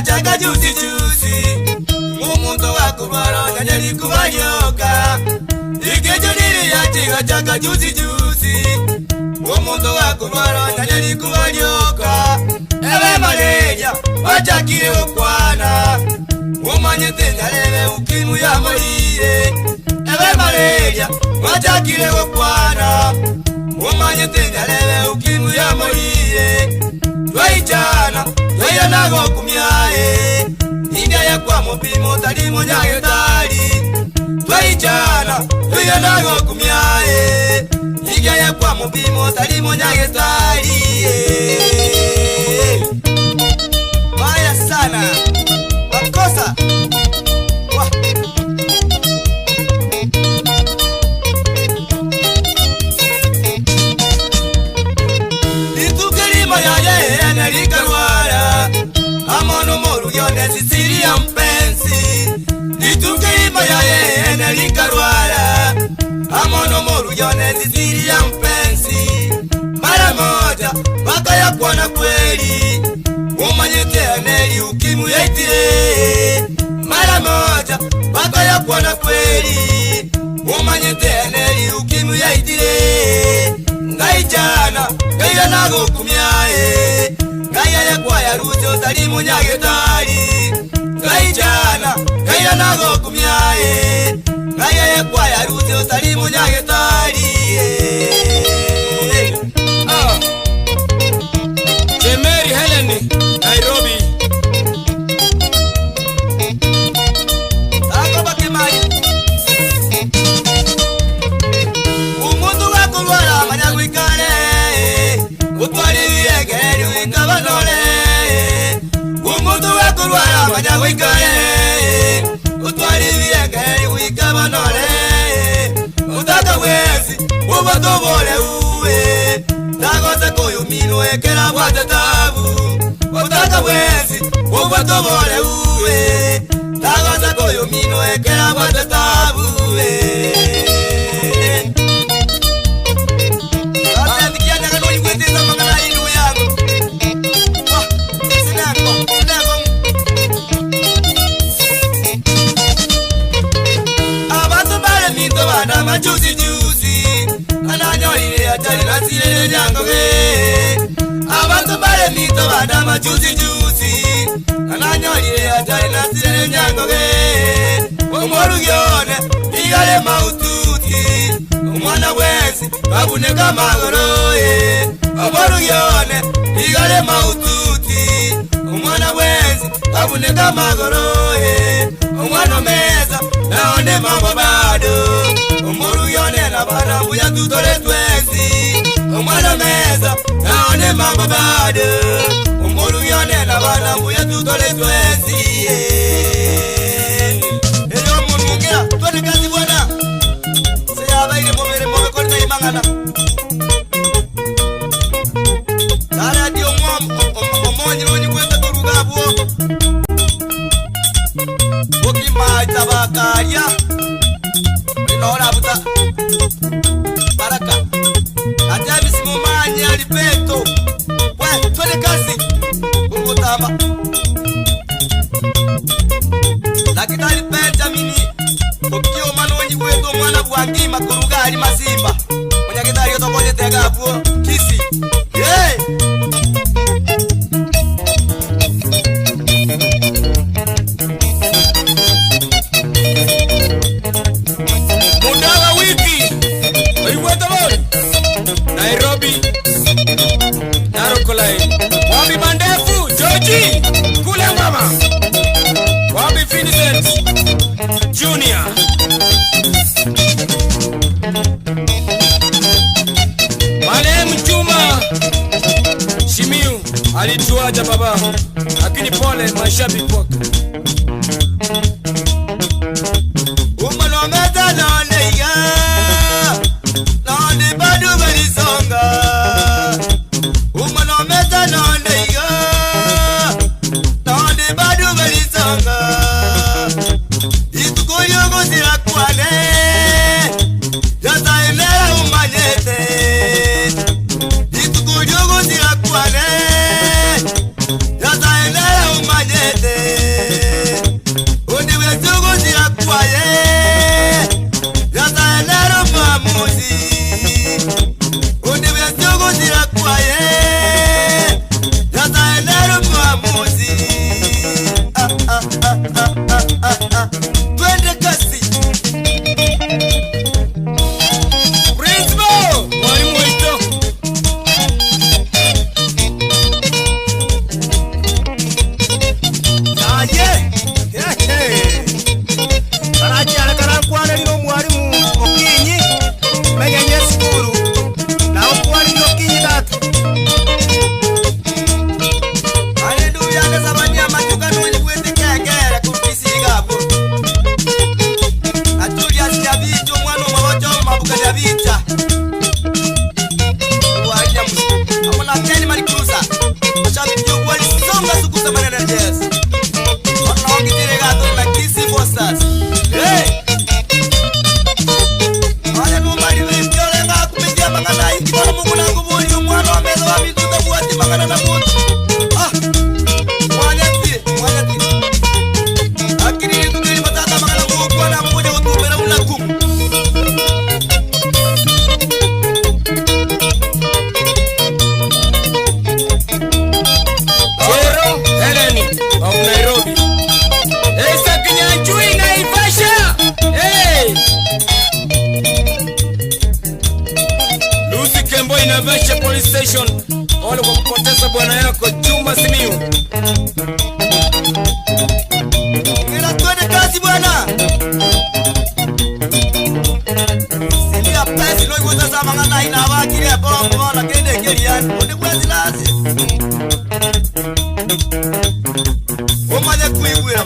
chaka juicy juicy. Umuntu wakubara nyanyali kubanyoka. Ikejo nili yachiga chaka juicy juicy. Umuntu wakubara nyanyali kubanyoka. Ewe maleja wachakire okwana. Umanyete nyalele ukimu ya moliye. Ewe maleja wachakire okwana. Umanyete nyalele ukimu ya moliye. Twaichana twaya nago kumyae. Inga ya kwa mupimo tali monyage tali. Twaichana twaya nago kumyae. Inga ya kwa mupimo tali monyage tali. Baya sana makosa. Wah. Litukeli mayaye enelikarwara. Amono moru yone Sicilia mpenzi. Litukeli mayaye enelikarwara. Amono moru yone Sicilia mpenzi. Mara moja baka ya kuona kweli. Umanyete eneli ukimu yaitire. Mara moja baka ya kuona kweli. Umanyete eneli ukimu yaitire. Ngaichana kaya nago kumyae. Kaya ya kwa ya rujo tali monyage tali. Ngaichana kaya nago kumyae. Kaya ya kwa ya rujo tali monyage tali. Jemeri Heleni Nairobi. Akoba kimai. Umuntu wakulwala manyagwikane. Utwali viegeri wikabanole. Umuntu wakulwala manyagwikane. Utwali viegeri wikabanole. Utaka wezi ubatobole uwe. Tagoze kuyumino ekera bwate tabu. Utaka wezi ubatobole uwe. Tagoze kuyumino ekera bwate tabu. Juicy juicy, ananyolile atali nasile nyangoge. Abantu bale mito badama juicy juicy, ananyolile atali nasile nyangoge. Umoru yone igale maututi, umwana wezi babuneka magoroye. Umoru yone igale maututi, umwana wezi babuneka magoroye. Umwana meza naone mambo bado. Umoru yone na baramu ya tutole twezi. Umwana meza naone mambo bado. Umoru yone na baramu ya tutole twezi. Eyo munukira twende kazi bwana. Seyaba ile momere mobe kolina imangana. Dara dio omonyi loni kwenda turugabu. Okima tabakaria. Ora buta baraka atami simomani alipeto we twende kazi ukutaba lakini alipeta mini ukio manonyi kweto mwana bwangi makuruga ali masimba munyagitari yotokoje tegabuo kisi hey Nairobi, Narokolai, Wabi Mandefu, Georgie, Kule Mama, Wabi Vincent, Junior. Malem Juma, Shimiu, alituacha baba, lakini pole mashabiki wako. Umanometa noneiga. Nandi badu belisonga. Umanometa nondeiga. Nandi badu belisonga. Itukoyogo sirakwane. Yata enera umanyete. Itukoyogo sirakwane. Yata enera umanyete. Aye. Karachi alakara kwana lino mwalimu Okinyi. Mengenye skuru. Na okwani Okinyi tatu. Hallelujah, nezabani amatuka nuli kwete kegere kufisiga bo. Atuli asiabito mwana mwabojo mabuka yabita. Wanya musi. Amona teni malikurusa. Mashabiki wali songa sukusa manana yes. Wana ngitire gato na kisi bossas. Hey! Wale numari vipiole nga kumitia mangana ikibona mungu na kubuli umwana wa meza wa mituta buwati mangana na mutu. Ah! Mwanyati. Akini nitugiri matata mangana kukuwa na mmoja utumera unakumu. Chero Heleni of Nairobi. Hey, Sakinyanchui Naivasha. Hey! Lucy Kembo Naivasha Police Station. Ole kwa kupoteza bwana yako Juma Simiu. Ngela twende kazi bwana. Silia pesi no iguza za mangana ina abakire bombo na kende kerian. Onde kwezi lazi. Omanye kuigwira.